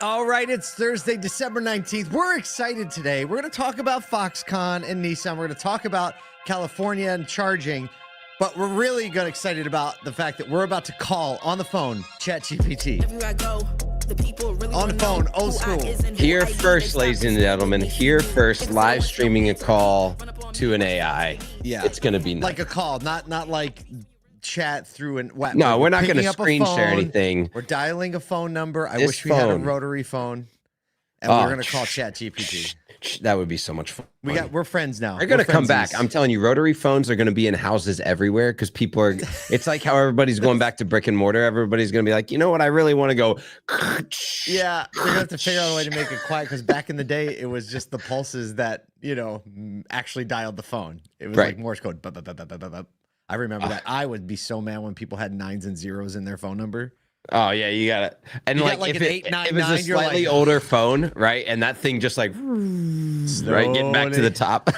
All right, it's Thursday, December 19th. We're excited today. We're going to talk about Foxconn and Nissan. We're going to talk about California and charging, but we're really excited about the fact that we're about to call on the phone ChatGPT. On the phone, old school. Here first, ladies and gentlemen, here first, live streaming a call to an AI. Yeah. It's going to be nice. Like a call, not like chat through an what? No, we're not going to screen share anything. We're dialing a phone number. I This wish we had a phone. rotary phone, and we're going to call ChatGPT. That would be so much fun. We're friends now. They're going to come back. I'm telling you, rotary phones are going to be in houses everywhere because people are. It's like how everybody's going back to brick and mortar. Everybody's going to be like, you know what? I really want to go. Yeah, we're going to have to figure out a way to make it quiet because back in the day, it was just the pulses that, actually dialed the phone. It was like Morse code. Bup, bup, bup, bup, bup, bup. I remember that. I would be so mad when people had 9s and 0s in their phone number. Oh yeah, you got it. And you like if it's a slightly older phone, right? And that thing just like right, get back to the top.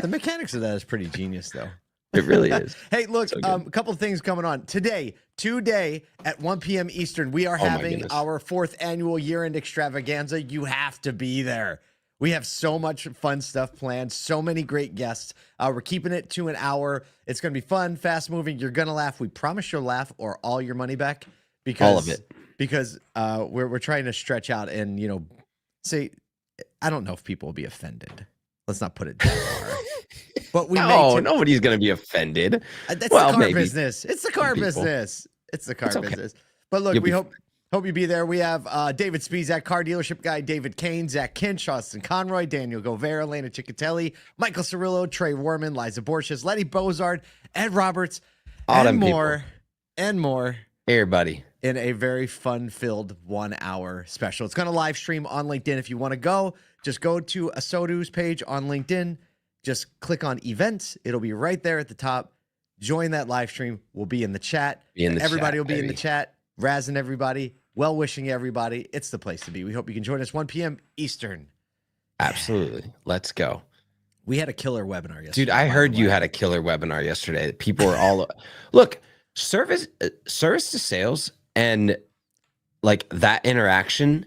The mechanics of that is pretty genius, though. It really is. Hey, look, a couple of things coming on today at 1 p.m. Eastern. We are having our 4th annual year-end extravaganza. You have to be there. We have so much fun stuff planned, so many great guests. We're keeping it to an hour. It's going to be fun, fast-moving. You're going to laugh. We promise you'll laugh or all your money back. Because, all of it. Because we're trying to stretch out and, say, I don't know if people will be offended. Let's not put it that far. But nobody's going to be offended. That's the car business. It's the car business. It's the car business. But look, we hope you be there. We have David Spizak, car dealership guy, David Kane, Zach Kinch, Austin Conroy, Daniel Govera, Lana Ciccatelli, Michael Cirillo, Trey Warman, Liza Borges, Letty Bozard, Ed Roberts, and more. Everybody. In a very fun-filled 1-hour special. It's going to live stream on LinkedIn. If you want to go, just go to ASOTU's page on LinkedIn. Just click on events. It'll be right there at the top. Join that live stream. We'll be in the chat. Everybody will be in the chat, razzing everybody, well-wishing everybody. It's the place to be. We hope you can join us 1 p.m. Eastern. Absolutely. Let's go. We had a killer webinar yesterday. Dude, I heard you had a killer webinar yesterday. People were all... Look, service to sales and like that interaction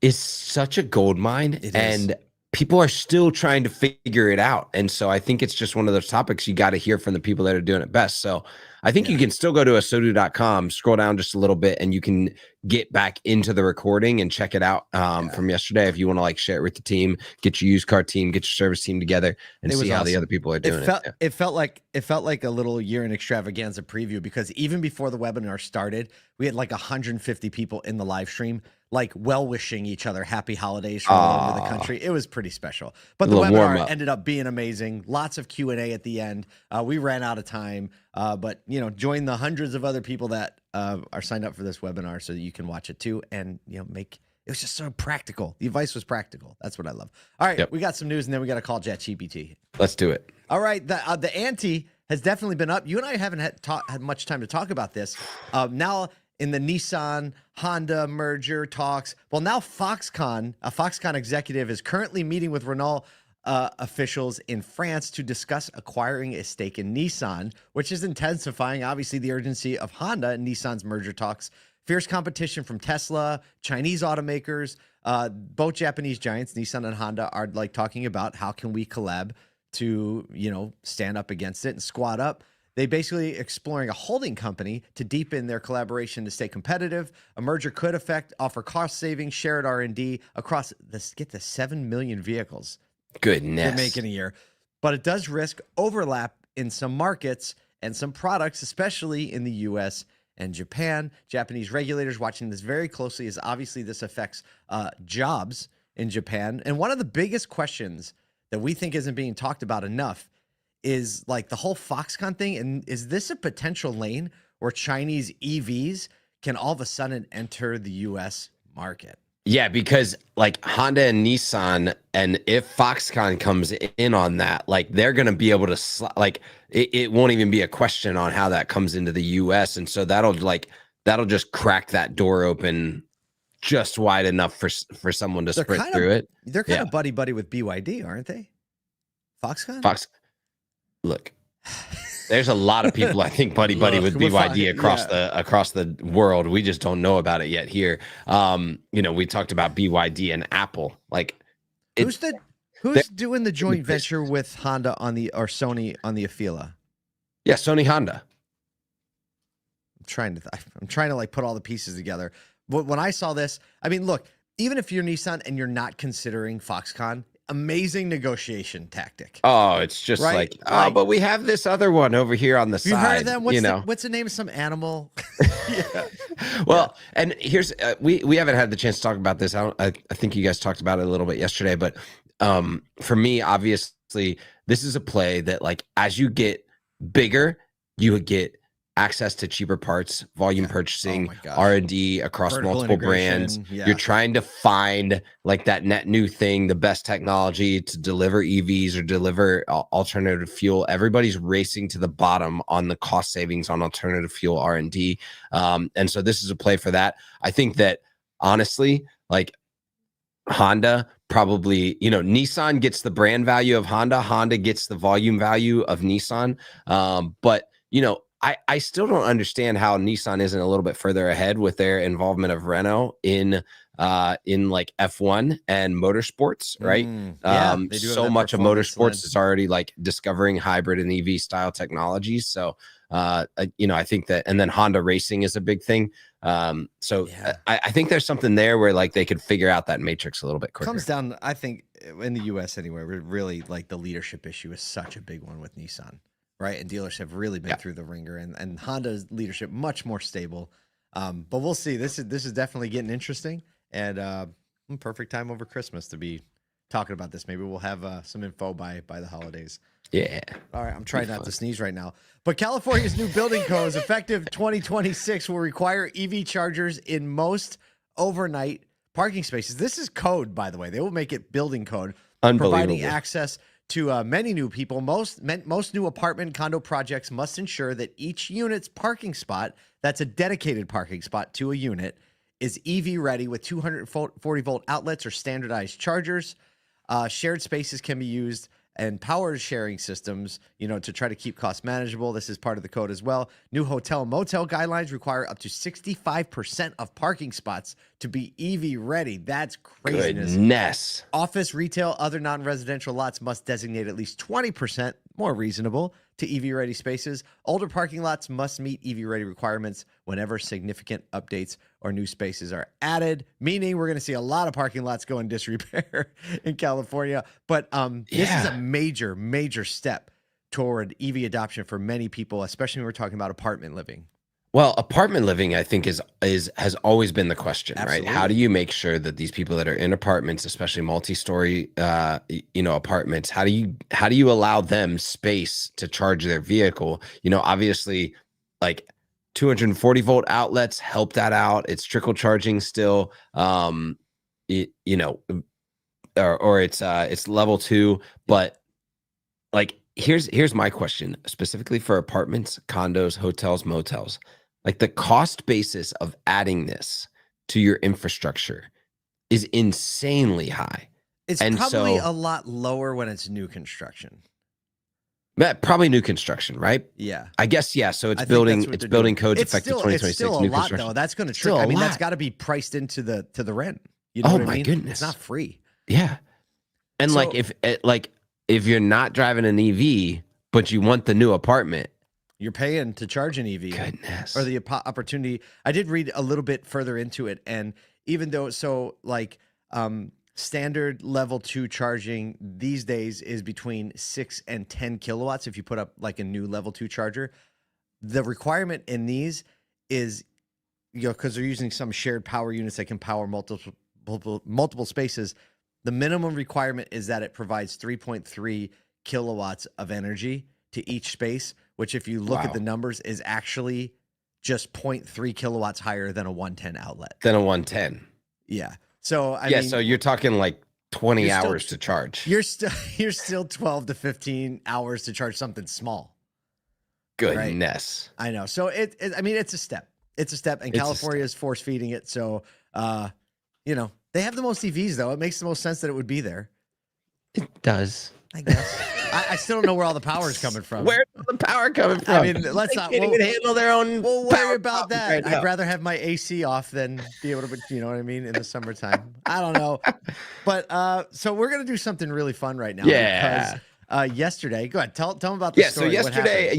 is such a gold mine, and people are still trying to figure it out. And so I think it's just one of those topics you got to hear from the people that are doing it best. So I think you can still go to asotu.com, scroll down just a little bit, and you can get back into the recording and check it out from yesterday. If you want to like share it with the team, get your used car team, get your service team together, and see how the other people are doing it. It felt like a little year-end extravaganza preview because even before the webinar started, we had like 150 people in the live stream, like well-wishing each other happy holidays from all over the country. It was pretty special. But the webinar ended up being amazing. Lots of Q&A at the end. We ran out of time, but join the hundreds of other people that are signed up for this webinar so that you can watch it too and it was just so practical. The advice was practical. That's what I love. All right, we got some news and then we got to call ChatGPT. Let's do it. All right, the ante has definitely been up. You and I haven't had much time to talk about this. Now in the Nissan Honda merger talks, well, now Foxconn, a Foxconn executive, is currently meeting with Renault officials in France to discuss acquiring a stake in Nissan, which is intensifying, obviously, the urgency of Honda and Nissan's merger talks. Fierce competition from Tesla, Chinese automakers, both Japanese giants, Nissan and Honda, are like talking about how can we collab to, stand up against it and squat up. They basically exploring a holding company to deepen their collaboration to stay competitive. A merger could offer cost savings, shared R&D across get the 7 million vehicles. Goodness. They're making a year. But it does risk overlap in some markets and some products, especially in the U.S. and Japan. Japanese regulators watching this very closely as obviously this affects jobs in Japan. And one of the biggest questions that we think isn't being talked about enough is like the whole Foxconn thing. And is this a potential lane where Chinese EVs can all of a sudden enter the U.S. market? Yeah, because like Honda and Nissan, and if Foxconn comes in on that, like they're going to be able to it won't even be a question on how that comes into the US. And so that'll just crack that door open just wide enough for someone to sprint through it. They're kind of buddy with BYD, aren't they? Foxconn? Look, There's a lot of people, I think, buddy with BYD across the world. We just don't know about it yet here. We talked about BYD and Apple. Like, who's doing the joint venture with Honda or Sony on the Afeela? Yeah, Sony Honda. I'm trying to like put all the pieces together. But when I saw this, I mean, look, even if you're Nissan and you're not considering Foxconn, amazing negotiation tactic. Oh, it's just like, but we have this other one over here on the side. You heard of them? What's the name of some animal? Well, and here's we haven't had the chance to talk about this. I think you guys talked about it a little bit yesterday, but for me, obviously, this is a play that, like, as you get bigger, you would get access to cheaper parts, volume purchasing, R&D across vertical multiple brands. You're trying to find like that net new thing, the best technology to deliver EVs or deliver alternative fuel. Everybody's racing to the bottom on the cost savings on alternative fuel R&D. And so this is a play for that. I think that, honestly, like, Honda probably, Nissan gets the brand value of Honda gets the volume value of Nissan. But I still don't understand how Nissan isn't a little bit further ahead with their involvement of Renault in like F1 and motorsports, right? They do so much of motorsports is already like discovering hybrid and EV style technologies. So I think that, and then Honda racing is a big thing. I think there's something there where like they could figure out that matrix a little bit quicker. Comes down, I think, in the US anyway, really, like, the leadership issue is such a big one with Nissan. Right, and dealers have really been through the ringer, and Honda's leadership much more stable. But we'll see. This is definitely getting interesting, and perfect time over Christmas to be talking about this. Maybe we'll have some info by the holidays. Yeah. All right, I'm trying not to sneeze right now. But California's new building codes, effective 2026, will require EV chargers in most overnight parking spaces. This is code, by the way. They will make it building code, providing access to many new people. Most new apartment and condo projects must ensure that each unit's parking spot, that's a dedicated parking spot to a unit, is EV ready with 240 volt outlets or standardized chargers. Shared spaces can be used and power sharing systems, to try to keep costs manageable. This is part of the code as well. New hotel and motel guidelines require up to 65% of parking spots to be EV ready. That's craziness. Goodness. Office, retail, other non-residential lots must designate at least 20%, more reasonable, to EV-ready spaces. Older parking lots must meet EV-ready requirements whenever significant updates or new spaces are added, meaning we're going to see a lot of parking lots go in disrepair in California. But this is a major, major step toward EV adoption for many people, especially when we're talking about apartment living. Well, apartment living, I think, has always been the question, right? How do you make sure that these people that are in apartments, especially multi-story, apartments, how do you allow them space to charge their vehicle? Obviously, like 240 volt outlets help that out. It's trickle charging still, or it's level 2, but like here's my question specifically for apartments, condos, hotels, motels. Like, the cost basis of adding this to your infrastructure is insanely high. It's probably a lot lower when it's new construction. Probably new construction, right? Yeah. I guess, yeah. So it's building codes effective 2026. It's still a lot, though. That's going to trick. I mean, that's got to be priced into the rent. You know what I mean? Goodness. It's not free. Yeah. And so, if you're not driving an EV, but you want the new apartment, you're paying to charge an EV. Goodness. Or the opportunity. I did read a little bit further into it, and even though standard level 2 charging these days is between 6 and 10 kilowatts if you put up like a new level 2 charger, the requirement in these is, because they're using some shared power units that can power multiple spaces, the minimum requirement is that it provides 3.3 kilowatts of energy to each space, which, if you look at the numbers, is actually just 0.3 kilowatts higher than a 110 outlet. Than a 110. Yeah. So I mean, so you're talking like 20 hours to charge. You're still 12 to 15 hours to charge something small. Goodness. Right? I know. So it's a step. It's a step, and California is force feeding it. So they have the most EVs, though. It makes the most sense that it would be there. It does. I guess. I still don't know where all the power is coming from. Where the the power coming from? I mean, let's They not can't even handle their own. We'll worry power about problems that. right now. I'd rather have my AC off than be able to, you know what I mean, in the summertime. I don't know. But so we're going to do something really fun right now. Yeah. Because yesterday, go ahead, tell them about the story. So yesterday,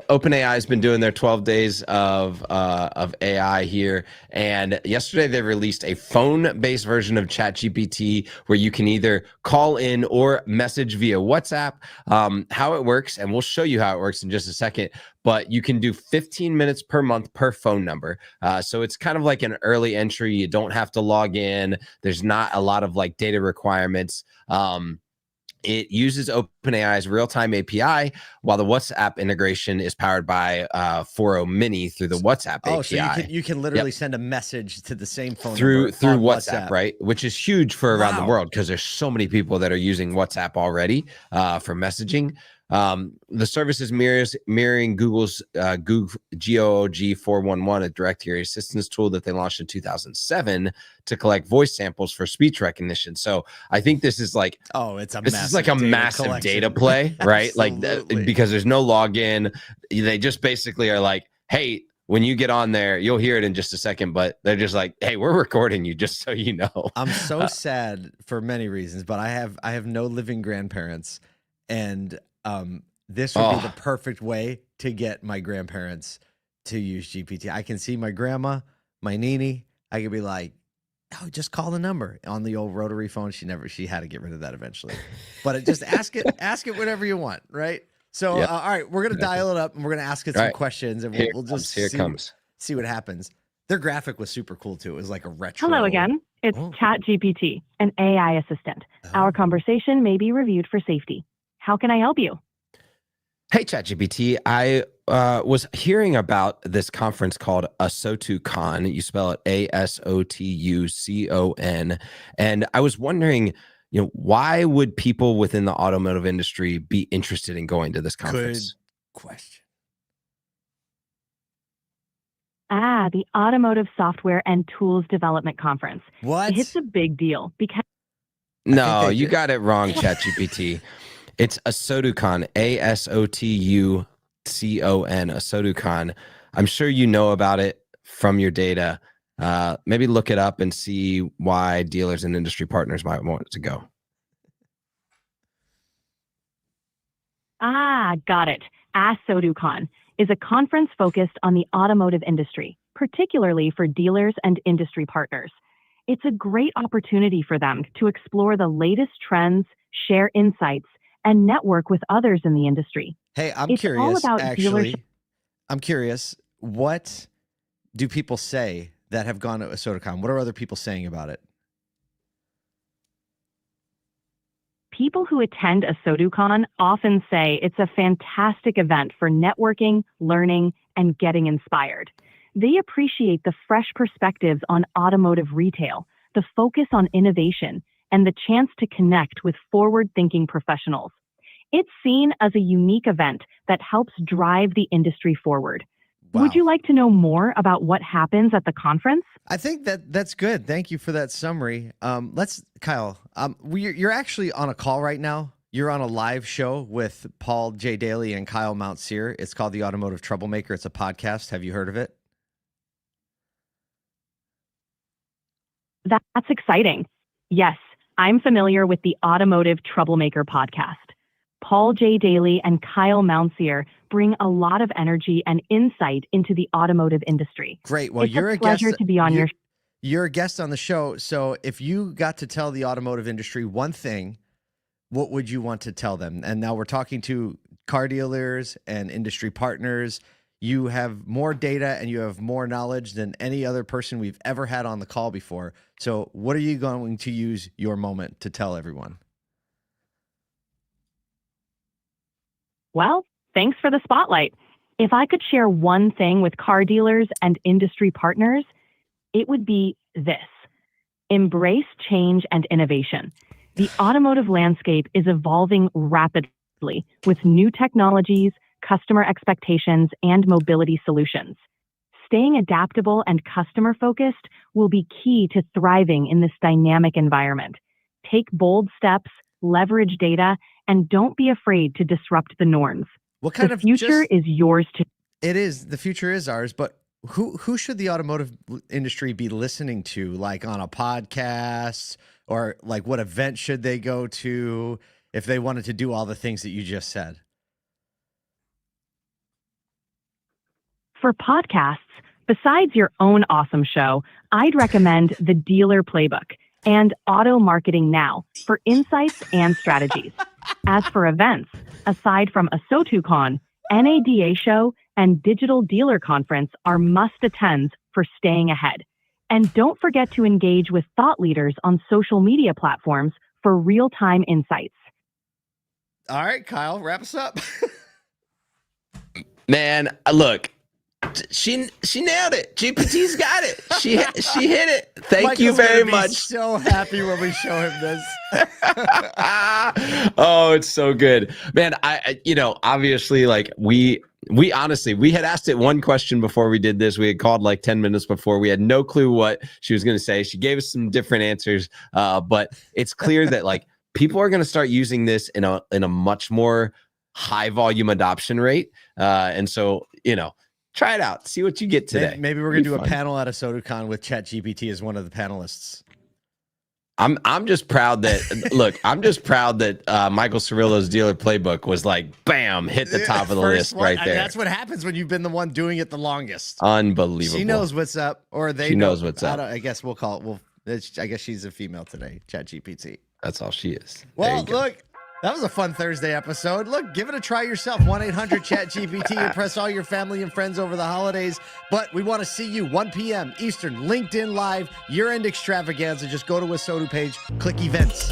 OpenAI has been doing their 12 days of AI here, and yesterday they released a phone-based version of ChatGPT where you can either call in or message via WhatsApp. How it works, and we'll show you how it works in just a second. But you can do 15 minutes per month per phone number. So it's kind of like an early entry. You don't have to log in. There's not a lot of like data requirements. It uses OpenAI's real-time API, while the WhatsApp integration is powered by 4.0 Mini through the WhatsApp API. Oh, so you can literally send a message to the same phone through number on WhatsApp, right? Which is huge for around the world because there's so many people that are using WhatsApp already for messaging. The service is mirroring Google's GOOG 411, a direct area assistance tool that they launched in 2007 to collect voice samples for speech recognition. So I think this is like, massive data play, right? Like because there's no login. They just basically are like, hey, when you get on there, you'll hear it in just a second, but they're just like, hey, we're recording you just so you know. I'm so sad for many reasons, but I have no living grandparents, and this would be the perfect way to get my grandparents to use GPT. I can see my grandma, my Nini. I could be like, oh, just call the number on the old rotary phone. She had to get rid of that eventually, but just ask it whatever you want, right? So, all right, we're gonna dial it up and we're gonna ask it some questions, and we'll just see what happens. Their graphic was super cool too. It was like a retro. Hello again. It's ChatGPT, an AI assistant. Our conversation may be reviewed for safety. How can I help you? Hey, ChatGPT. I was hearing about this conference called ASOTU. You spell it ASOTUCON. And I was wondering, why would people within the automotive industry be interested in going to this conference? Good question. The Automotive Software and Tools Development Conference. What? It's a big deal because... No, you got it wrong, ChatGPT. It's ASOTUCon, ASOTUCON, ASOTUCon. I'm sure you know about it from your data. Maybe look it up and see why dealers and industry partners might want to go. Got it. ASOTUCon is a conference focused on the automotive industry, particularly for dealers and industry partners. It's a great opportunity for them to explore the latest trends, share insights, and network with others in the industry. Hey, I'm curious, I'm curious, what do people say that have gone to ASOTUCon? What are other people saying about it? People who attend ASOTUCon often say it's a fantastic event for networking, learning, and getting inspired. They appreciate the fresh perspectives on automotive retail, the focus on innovation, and the chance to connect with forward-thinking professionals. It's seen as a unique event that helps drive the industry forward. Wow. Would you like to know more about what happens at the conference? I think that's good. Thank you for that summary. Kyle, you're actually on a call right now. You're on a live show with Paul J. Daly and Kyle Mountsier. It's called The Automotive Troublemaker. It's a podcast. Have you heard of it? That's exciting. Yes, I'm familiar with the Automotive Troublemaker podcast. Paul J. Daly and Kyle Mountsier bring a lot of energy and insight into the automotive industry. Great. Well, you're a pleasure to be on your show. You're a guest on the show. So if you got to tell the automotive industry one thing, what would you want to tell them? And now we're talking to car dealers and industry partners. You have more data and you have more knowledge than any other person we've ever had on the call before. So what are you going to use your moment to tell everyone? Well, thanks for the spotlight. If I could share one thing with car dealers and industry partners, it would be this: embrace change and innovation. The automotive landscape is evolving rapidly with new technologies, customer expectations, and mobility solutions. Staying adaptable and customer-focused will be key to thriving in this dynamic environment. Take bold steps, leverage data, and don't be afraid to disrupt the norms. What kind The of future is yours to. It is. The future is ours, but who should the automotive industry be listening to, like on a podcast, or like what event should they go to if they wanted to do all the things that you just said? For podcasts, besides your own awesome show, I'd recommend The Dealer Playbook and Auto Marketing Now for insights and strategies. As for events, aside from ASOTU NADA Show and Digital Dealer Conference are must-attends for staying ahead. And don't forget to engage with thought leaders on social media platforms for real-time insights. All right, Kyle, wrap us up. Man, look, she nailed it. GPT's got it. She hit it. Thank you very much. So happy when we show him this. Oh, it's so good, man. I obviously, like we honestly, we had asked it one question before we did this. We had called like 10 minutes before. We had no clue what she was going to say. She gave us some different answers, but it's clear that like people are going to start using this in a much more high volume adoption rate. And so, try it out. See what you get today. Maybe we're going to do a panel at ASOTU with ChatGPT as one of the panelists. I'm just proud that Michael Cirillo's Dealer Playbook was like, bam, hit the top of the list right there. That's what happens when you've been the one doing it the longest. Unbelievable. She knows what's up, or she knows what's up. I guess we'll call it. I guess she's a female today, ChatGPT. That's all she is. Well, look. That was a fun Thursday episode. Look, give it a try yourself. 1-800-CHAT-GPT. Impress all your family and friends over the holidays. But we want to see you 1 p.m. Eastern, LinkedIn Live, Year End Extravaganza. Just go to ASOTU page, click events.